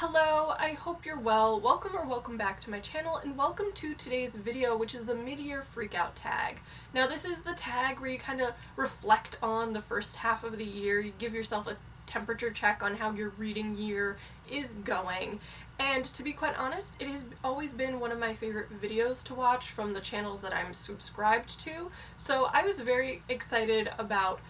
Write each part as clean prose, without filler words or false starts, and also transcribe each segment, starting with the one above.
Hello, I hope you're well. Welcome back to my channel, and welcome to today's video, which is the mid-year freakout tag. Now this is the tag where you kind of reflect on the first half of the year, you give yourself a temperature check on how your reading year is going. And to be quite honest, it has always been one of my favorite videos to watch from the channels that I'm subscribed to, so I was very excited about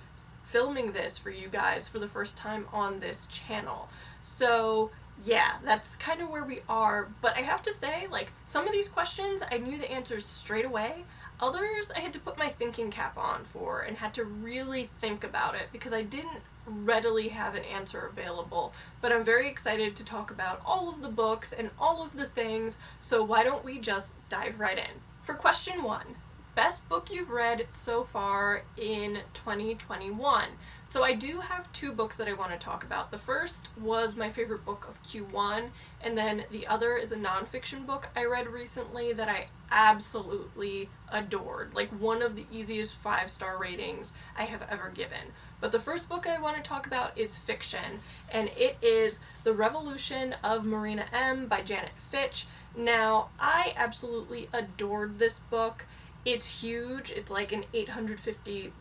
filming this for you guys for the first time on this channel. So yeah, that's kind of where we are, but I have to say, like, some of these questions I knew the answers straight away. Others I had to put my thinking cap on for and had to really think about it because I didn't readily have an answer available. But I'm very excited to talk about all of the books and all of the things, so why don't we just dive right in. For question 1, best book you've read so far in 2021. So I do have 2 books that I want to talk about. The first was my favorite book of Q1, and then the other is a nonfiction book I read recently that I absolutely adored. Like, one of the easiest 5-star ratings I have ever given. But the first book I want to talk about is fiction, and it is The Revolution of Marina M. by Janet Fitch. Now, I absolutely adored this book. It's huge. It's like an 850-page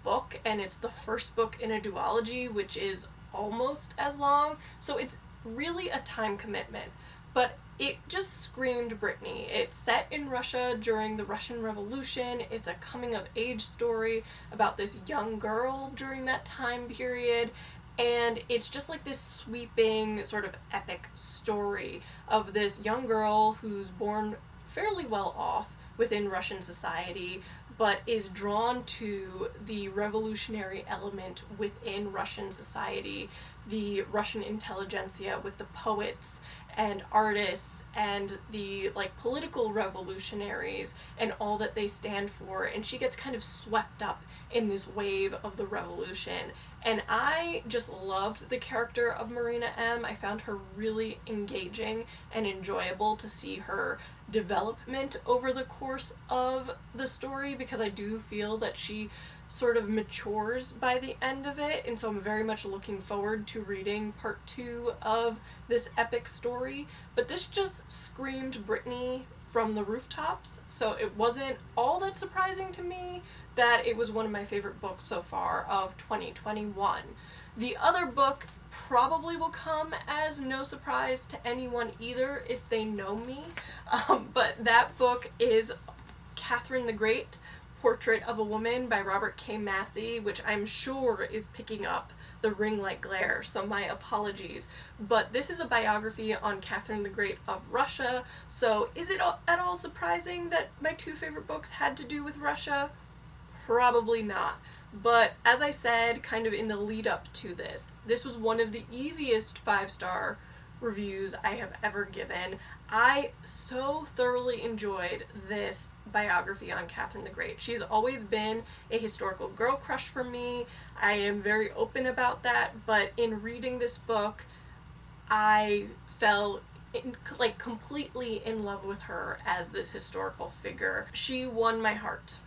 book, and it's the first book in a duology, which is almost as long, so it's really a time commitment. But it just screamed Brittany. It's set in Russia during the Russian Revolution. It's a coming-of-age story about this young girl during that time period, and it's just like this sweeping sort of epic story of this young girl who's born fairly well off within Russian society, but is drawn to the revolutionary element within Russian society, the Russian intelligentsia with the poets and artists and the political revolutionaries and all that they stand for, and she gets kind of swept up in this wave of the revolution. And I just loved the character of Marina M. I found her really engaging and enjoyable to see her development over the course of the story, because I do feel that she sort of matures by the end of it, and so I'm very much looking forward to reading part 2 of this epic story. But this just screamed Brittany from the rooftops, so it wasn't all that surprising to me that it was one of my favorite books so far of 2021. The other book probably will come as no surprise to anyone either if they know me, but that book is Catherine the Great, Portrait of a Woman by Robert K. Massey, which I'm sure is picking up the ring light glare, so my apologies. But this is a biography on Catherine the Great of Russia, so is it at all surprising that my 2 favorite books had to do with Russia? Probably not. But as I said, kind of in the lead up to this was one of the easiest 5-star reviews I have ever given. I so thoroughly enjoyed this biography on Catherine the Great. She's always been a historical girl crush for me. I am very open about that, but in reading this book, I fell completely in love with her as this historical figure. She won my heart.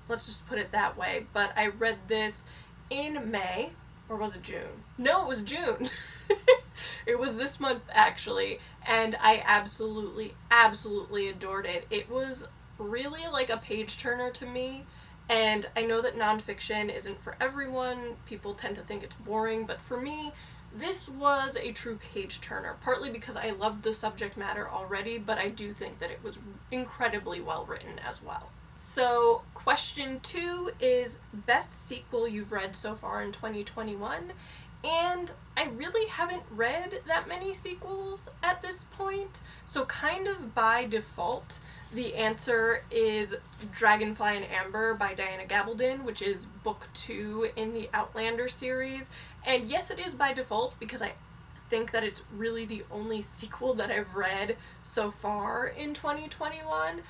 Let's just put it that way. But I read this in May, or was it June? No, it was June. It was this month, actually, and I absolutely adored it. It was really like a page-turner to me, and I know that nonfiction isn't for everyone. People tend to think it's boring, but for me, this was a true page-turner, partly because I loved the subject matter already, but I do think that it was incredibly well written as well. So, question 2 is best sequel you've read so far in 2021, and I really haven't read that many sequels at this point, so kind of by default, the answer is Dragonfly and Amber by Diana Gabaldon, which is book 2 in the Outlander series. And yes, it is by default because I think that it's really the only sequel that I've read so far in 2021,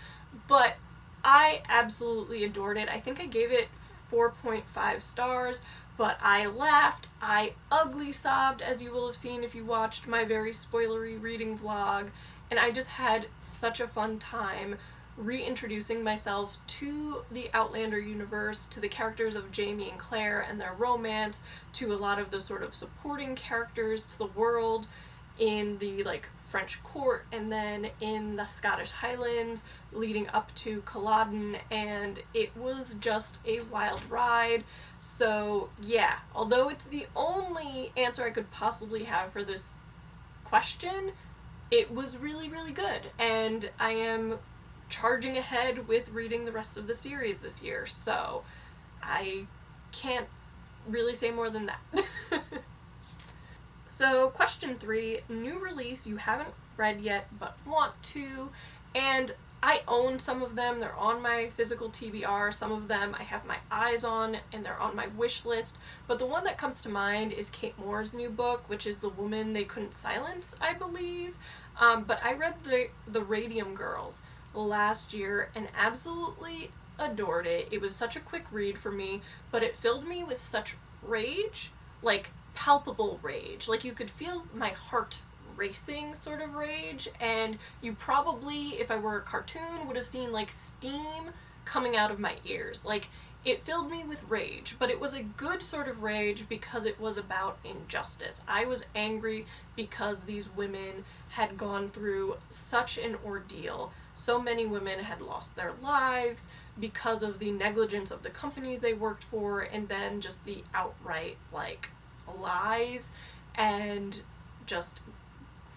but I absolutely adored it. I think I gave it 4.5 stars, but I laughed, I ugly sobbed, as you will have seen if you watched my very spoilery reading vlog, and I just had such a fun time reintroducing myself to the Outlander universe, to the characters of Jamie and Claire and their romance, to a lot of the sort of supporting characters, to the world. in the like French court and then in the Scottish Highlands leading up to Culloden, and it was just a wild ride. So yeah, although it's the only answer I could possibly have for this question, it was really, really good, and I am charging ahead with reading the rest of the series this year, so I can't really say more than that. So, question 3, new release you haven't read yet but want to, and I own some of them. They're on my physical TBR. Some of them I have my eyes on and they're on my wish list. But the one that comes to mind is Kate Moore's new book, which is The Woman They Couldn't Silence, I believe. But I read the Radium Girls last year and absolutely adored it. It was such a quick read for me, but it filled me with such rage, like palpable rage. Like you could feel my heart racing sort of rage, and you probably, if I were a cartoon, would have seen like steam coming out of my ears. Like it filled me with rage, but it was a good sort of rage because it was about injustice. I was angry because these women had gone through such an ordeal. So many women had lost their lives because of the negligence of the companies they worked for, and then just the outright like lies and just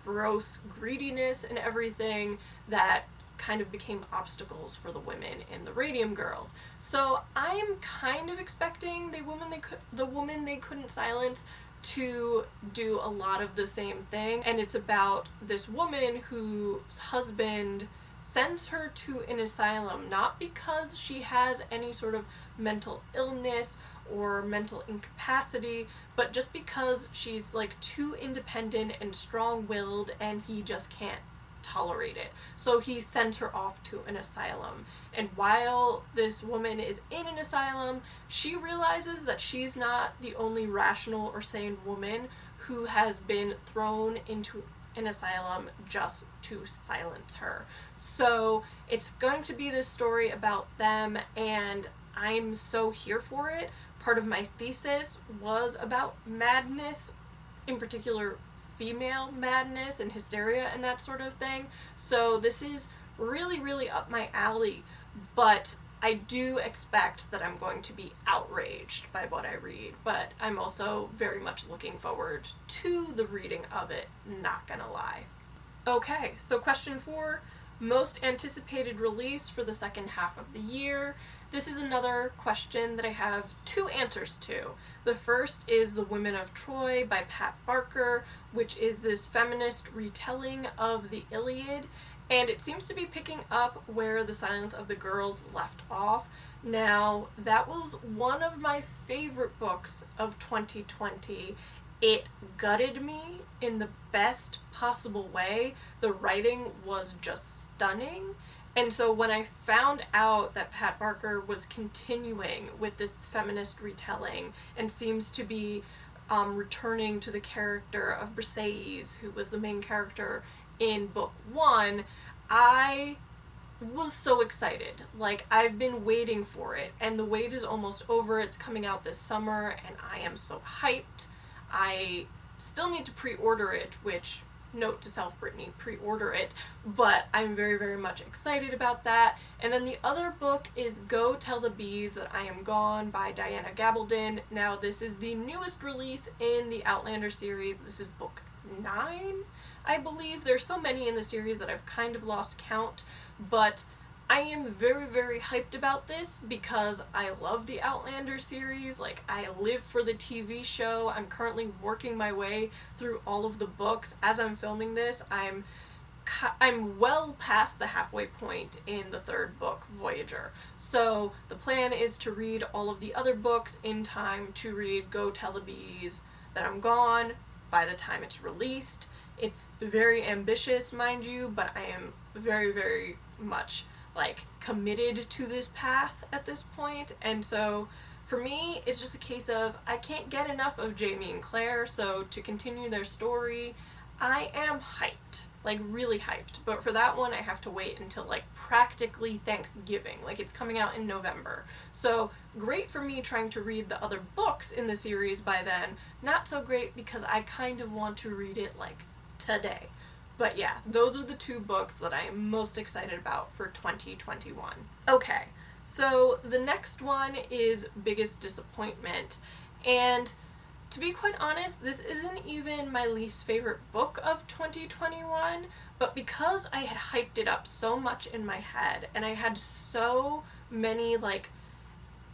gross greediness and everything that kind of became obstacles for the women in the Radium Girls. So I'm kind of expecting the woman they couldn't silence to do a lot of the same thing, and it's about this woman whose husband sends her to an asylum not because she has any sort of mental illness or mental incapacity, but just because she's like too independent and strong-willed and he just can't tolerate it. So he sends her off to an asylum, and while this woman is in an asylum, she realizes that she's not the only rational or sane woman who has been thrown into an asylum just to silence her. So it's going to be this story about them, and I'm so here for it. Part of my thesis was about madness, in particular female madness and hysteria and that sort of thing. So this is really, really up my alley, but I do expect that I'm going to be outraged by what I read, but I'm also very much looking forward to the reading of it, not gonna lie. Okay, so question 4, most anticipated release for the second half of the year. This is another question that I have 2 answers to. The first is The Women of Troy by Pat Barker, which is this feminist retelling of the Iliad, and it seems to be picking up where The Silence of the Girls left off. Now, that was one of my favorite books of 2020. It gutted me in the best possible way. The writing was just stunning. And so when I found out that Pat Barker was continuing with this feminist retelling and seems to be returning to the character of Briseis, who was the main character in book 1, I was so excited. Like, I've been waiting for it, and the wait is almost over. It's coming out this summer, and I am so hyped. I still need to pre-order it, which, note to self, Brittany, pre-order it, but I'm very, very much excited about that. And then the other book is Go Tell the Bees That I Am Gone by Diana Gabaldon. Now, this is the newest release in the Outlander series. This is book 9, I believe. There's so many in the series that I've kind of lost count, but I am very, very hyped about this because I love the Outlander series. Like, I live for the TV show. I'm currently working my way through all of the books. As I'm filming this, I'm well past the halfway point in the 3rd book, Voyager. So the plan is to read all of the other books in time to read Go Tell the Bees That I'm Gone by the time it's released. It's very ambitious, mind you, but I am very, very much like committed to this path at this point. And so for me, it's just a case of I can't get enough of Jamie and Claire, so to continue their story, I am hyped, like really hyped. But for that one, I have to wait until like practically Thanksgiving. Like, it's coming out in November. So great for me trying to read the other books in the series by then. Not so great because I kind of want to read it like today. But yeah, those are the two books that I am most excited about for 2021. Okay, so the next one is Biggest Disappointment. And to be quite honest, this isn't even my least favorite book of 2021, but because I had hyped it up so much in my head, and I had so many,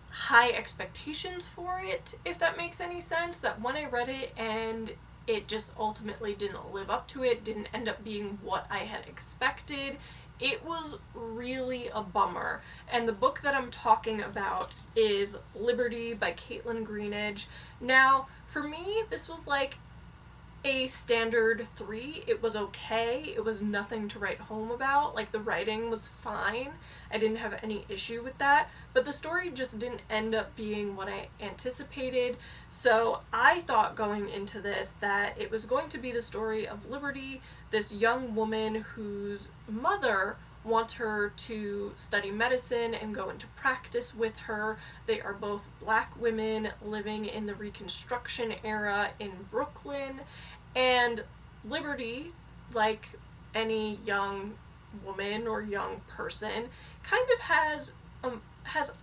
high expectations for it, if that makes any sense, that when I read it and it just ultimately didn't live up to it, didn't end up being what I had expected, it was really a bummer. And the book that I'm talking about is Liberty by Caitlin Greenidge. Now, for me, this was a standard 3. It was okay. It was nothing to write home about. The writing was fine. I didn't have any issue with that. But the story just didn't end up being what I anticipated. So I thought going into this that it was going to be the story of Liberty, this young woman whose mother wants her to study medicine and go into practice with her. They are both Black women living in the Reconstruction era in Brooklyn, and Liberty, like any young woman or young person, kind of has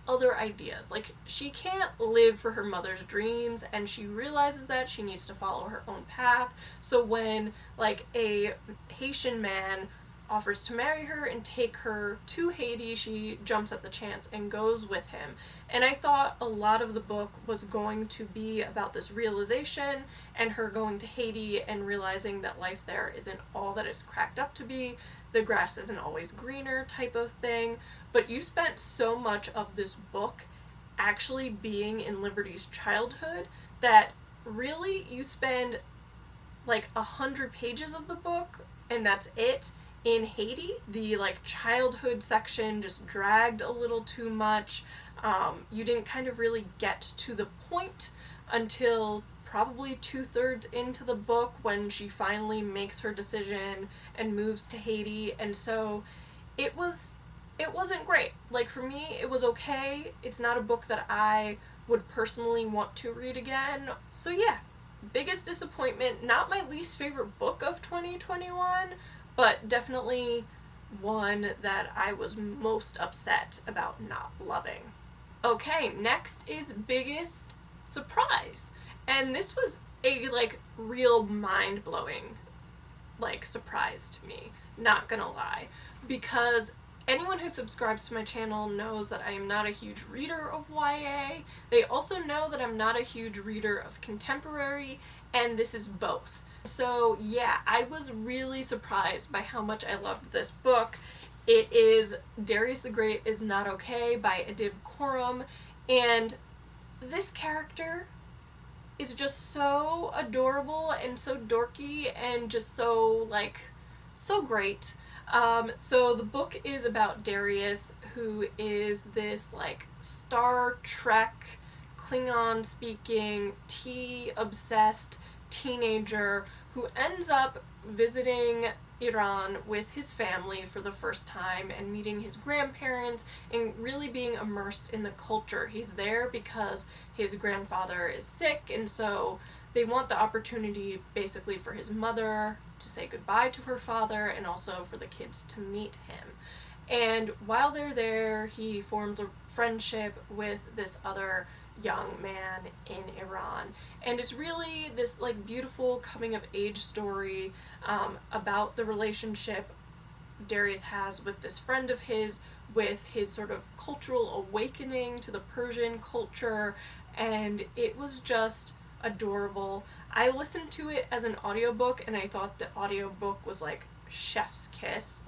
other ideas. She can't live for her mother's dreams, and she realizes that she needs to follow her own path. So when a Haitian man offers to marry her and take her to Haiti, she jumps at the chance and goes with him. And I thought a lot of the book was going to be about this realization and her going to Haiti and realizing that life there isn't all that it's cracked up to be, the grass isn't always greener type of thing. But you spent so much of this book actually being in Liberty's childhood that really you spend 100 pages of the book, and that's it, in Haiti. The childhood section just dragged a little too much. You didn't kind of really get to the point until probably 2/3 into the book when she finally makes her decision and moves to Haiti. And so it wasn't great. For me, it was okay. It's not a book that I would personally want to read again. So yeah, Biggest Disappointment, not my least favorite book of 2021, but definitely one that I was most upset about not loving. Okay, next is Biggest Surprise. And this was a real mind-blowing surprise to me, not gonna lie, because anyone who subscribes to my channel knows that I am not a huge reader of YA. They also know that I'm not a huge reader of contemporary, and this is both. So yeah, I was really surprised by how much I loved this book. It is Darius the Great is Not Okay by Adib Khorram, and this character is just so adorable and so dorky and just so so great. So the book is about Darius, who is this Star Trek, Klingon speaking, tea obsessed teenager who ends up visiting Iran with his family for the first time and meeting his grandparents and really being immersed in the culture. He's there because his grandfather is sick, and so they want the opportunity basically for his mother to say goodbye to her father and also for the kids to meet him. And while they're there, he forms a friendship with this other young man in Iran. And it's really this beautiful coming of age story about the relationship Darius has with this friend of his, with his sort of cultural awakening to the Persian culture, and it was just adorable. I listened to it as an audiobook, and I thought the audiobook was chef's kiss.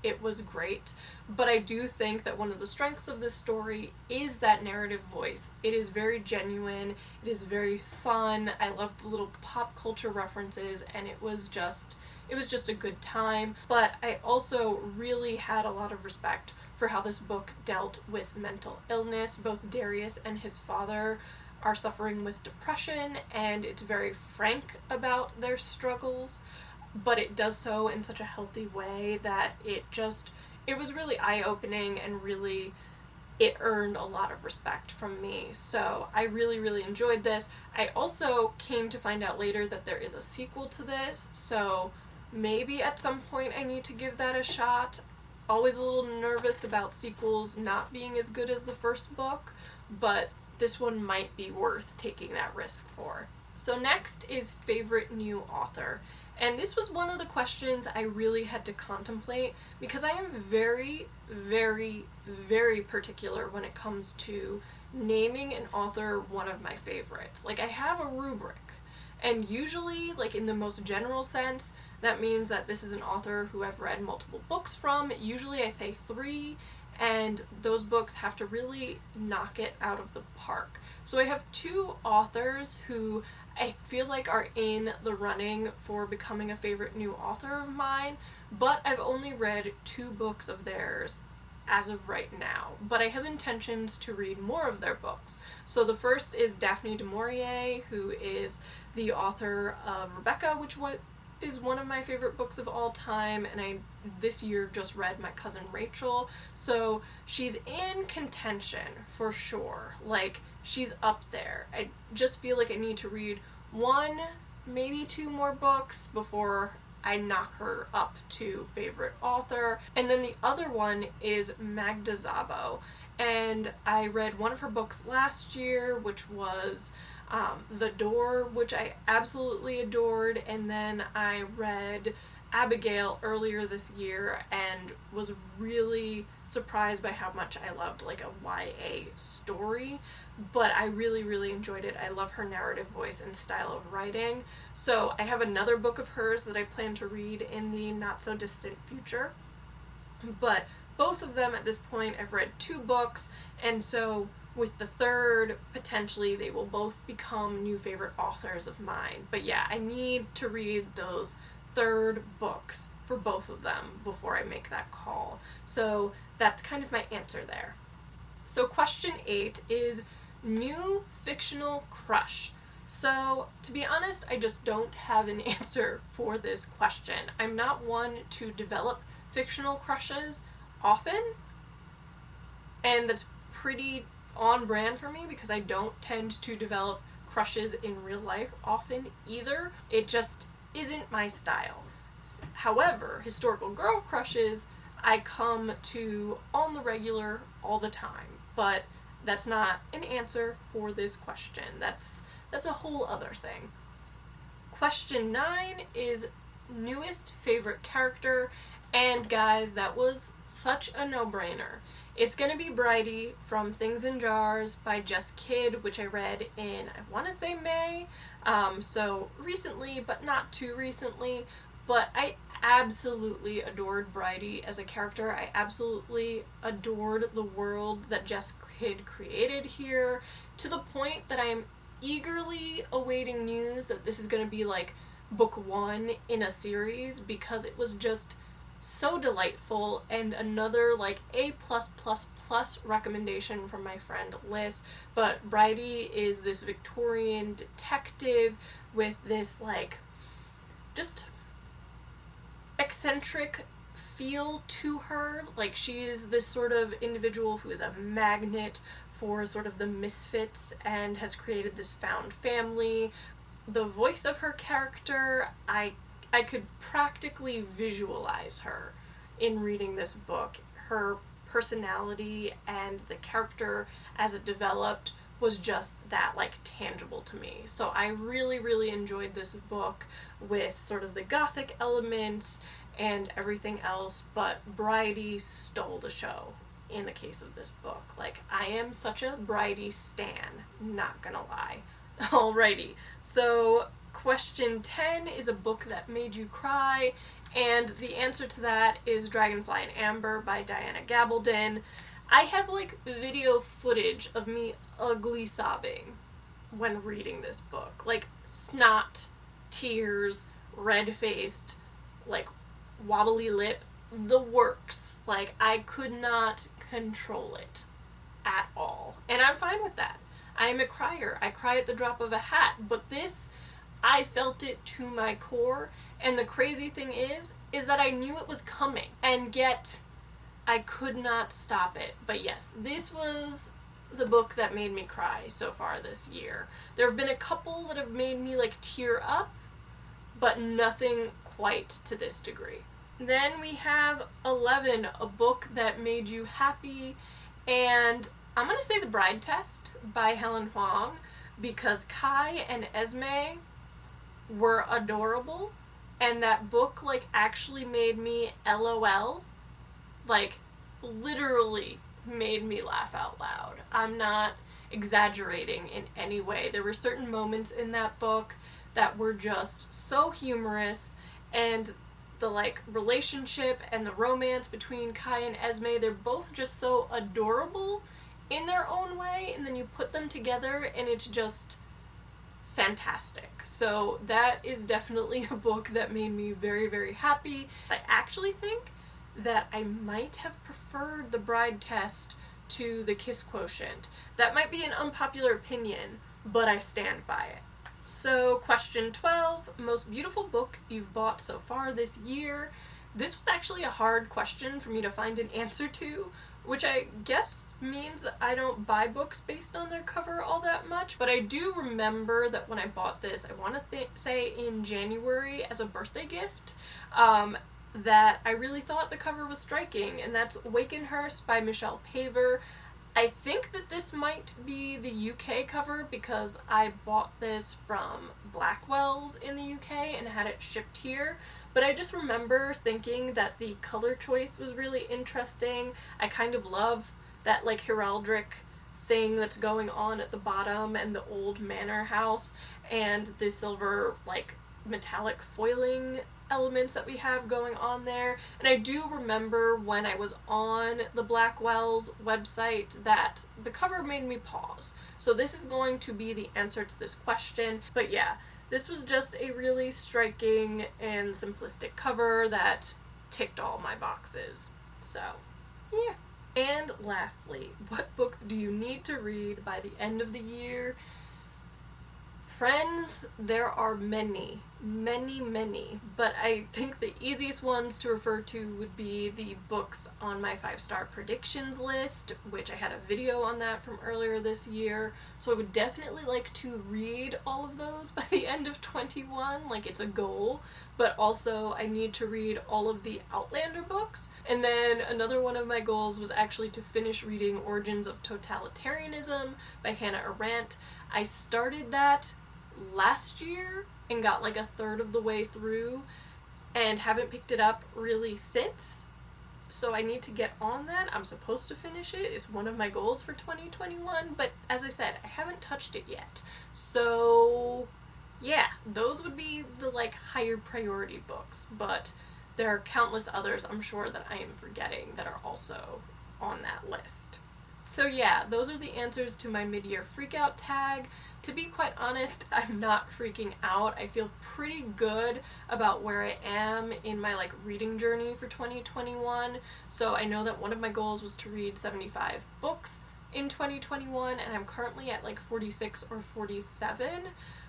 It was great, but I do think that one of the strengths of this story is that narrative voice. It is very genuine, it is very fun, I loved the little pop culture references, and it was just a good time. But I also really had a lot of respect for how this book dealt with mental illness. Both Darius and his father are suffering with depression, and it's very frank about their struggles, but it does so in such a healthy way that it was really eye-opening and really it earned a lot of respect from me. So I really, really enjoyed this. I also came to find out later that there is a sequel to this, so maybe at some point I need to give that a shot. Always a little nervous about sequels not being as good as the first book, but this one might be worth taking that risk for. So next is favorite new author. And this was one of the questions I really had to contemplate because I am very, very, very particular when it comes to naming an author one of my favorites. Like, I have a rubric, and usually, like in the most general sense, that means that this is an author who I've read multiple books from. Usually I say 3, and those books have to really knock it out of the park. So I have 2 authors who I feel like are in the running for becoming a favorite new author of mine, but I've only read 2 books of theirs as of right now, but I have intentions to read more of their books. So the first is Daphne du Maurier, who is the author of Rebecca, which is one of my favorite books of all time, and I this year just read My Cousin Rachel, so she's in contention for sure. Like, she's up there. I just feel like I need to read 1, maybe 2 more books before I knock her up to favorite author. And then the other one is Magda Szabo, and I read one of her books last year, which was The Door, which I absolutely adored, and then I read Abigail earlier this year and was really surprised by how much I loved like a YA story, but I really, really enjoyed it. I love her narrative voice and style of writing. So I have another book of hers that I plan to read in the not so distant future, but both of them at this point I've read 2 books, and so with the third, potentially they will both become new favorite authors of mine. But yeah, I need to read those third books for both of them before I make that call. So that's kind of my answer there. So question 8 is new fictional crush. So to be honest, I just don't have an answer for this question. I'm not one to develop fictional crushes often, and that's pretty on brand for me because I don't tend to develop crushes in real life often either. It just isn't my style. However, historical girl crushes I come to on the regular all the time, but that's not an answer for this question. That's a whole other thing. Question 9 is newest favorite character, and guys, that was such a no-brainer. It's gonna be Bridie from Things in Jars by Jess Kidd, which I read in, I want to say May, so recently, but not too recently. But I absolutely adored Bridie as a character. I absolutely adored the world that Jess Kidd created here, to the point that I am eagerly awaiting news that this is going to be like book 1 in a series, because it was just so delightful, and another like A+++ recommendation from my friend Liz. But Bridie is this Victorian detective with this like just eccentric feel to her. Like, she is this sort of individual who is a magnet for sort of the misfits and has created this found family. The voice of her character, I could practically visualize her in reading this book. Her personality and the character as it developed was just that, like, tangible to me. So I really, really enjoyed this book with sort of the gothic elements and everything else, but Bridie stole the show in the case of this book. Like, I am such a Bridie stan, not gonna lie. Alrighty, so question 10 is a book that made you cry, and the answer to that is Dragonfly and Amber by Diana Gabaldon. I have like video footage of me ugly sobbing when reading this book. Like, snot, tears, red-faced, like wobbly lip, the works. Like, I could not control it at all. And I'm fine with that. I am a crier. I cry at the drop of a hat. But this, I felt it to my core. And the crazy thing is that I knew it was coming. And yet, I could not stop it. But yes, this was the book that made me cry so far this year. There have been a couple that have made me like tear up, but nothing quite to this degree. Then we have 11, a book that made you happy, and I'm gonna say The Bride Test by Helen Huang, because Kai and Esme were adorable, and that book like actually made me LOL, like literally made me laugh out loud. I'm not exaggerating in any way. There were certain moments in that book that were just so humorous, and the like relationship and the romance between Kai and Esme, they're both just so adorable in their own way, and then you put them together and it's just fantastic. So that is definitely a book that made me very, very happy. I actually think that I might have preferred The Bride Test to The Kiss Quotient. That might be an unpopular opinion, but I stand by it. So question 12, most beautiful book you've bought so far this year. This was actually a hard question for me to find an answer to, which I guess means that I don't buy books based on their cover all that much, but I do remember that when I bought this, I want to say in January as a birthday gift, that I really thought the cover was striking, and that's Wakenhyrst by Michelle Paver. I think that this might be the UK cover because I bought this from Blackwell's in the UK and had it shipped here, but I just remember thinking that the color choice was really interesting. I kind of love that like heraldic thing that's going on at the bottom, and the old manor house, and the silver like metallic foiling elements that we have going on there. And I do remember when I was on the Blackwell's website that the cover made me pause. So this is going to be the answer to this question. But yeah, this was just a really striking and simplistic cover that ticked all my boxes. So yeah. And lastly, what books do you need to read by the end of the year? Friends, there are many, but I think the easiest ones to refer to would be the books on my 5-star predictions list, which I had a video on that from earlier this year, so I would definitely like to read all of those by the end of 21, like it's a goal, but also I need to read all of the Outlander books. And then another one of my goals was actually to finish reading Origins of Totalitarianism by Hannah Arendt. I started that last year and got like a third of the way through and haven't picked it up really since, so I need to get on that. I'm supposed to finish it. It's one of my goals for 2021, but as I said, I haven't touched it yet. So yeah, those would be the like higher priority books, but there are countless others I'm sure that I am forgetting that are also on that list. So yeah, those are the answers to my mid-year freakout tag. To be quite honest, I'm not freaking out. I feel pretty good about where I am in my like reading journey for 2021. So I know that one of my goals was to read 75 books in 2021, and I'm currently at like 46 or 47,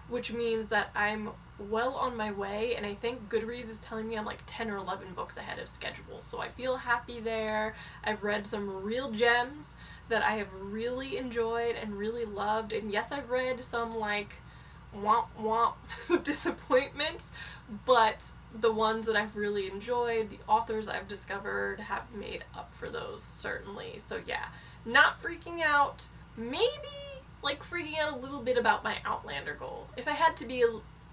which means that I'm well on my way, and I think Goodreads is telling me I'm like 10 or 11 books ahead of schedule, so I feel happy there. I've read some real gems that I have really enjoyed and really loved, and yes, I've read some like womp womp disappointments, but the ones that I've really enjoyed, the authors I've discovered, have made up for those certainly. So yeah, not freaking out, maybe like freaking out a little bit about my Outlander goal, if I had to be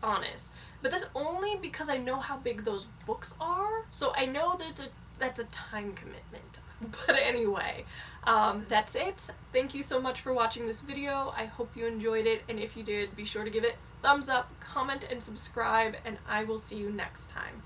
honest, but that's only because I know how big those books are, so I know that that's a time commitment. But anyway, that's it. Thank you so much for watching this video. I hope you enjoyed it, and if you did, be sure to give it thumbs up, comment, and subscribe, and I will see you next time.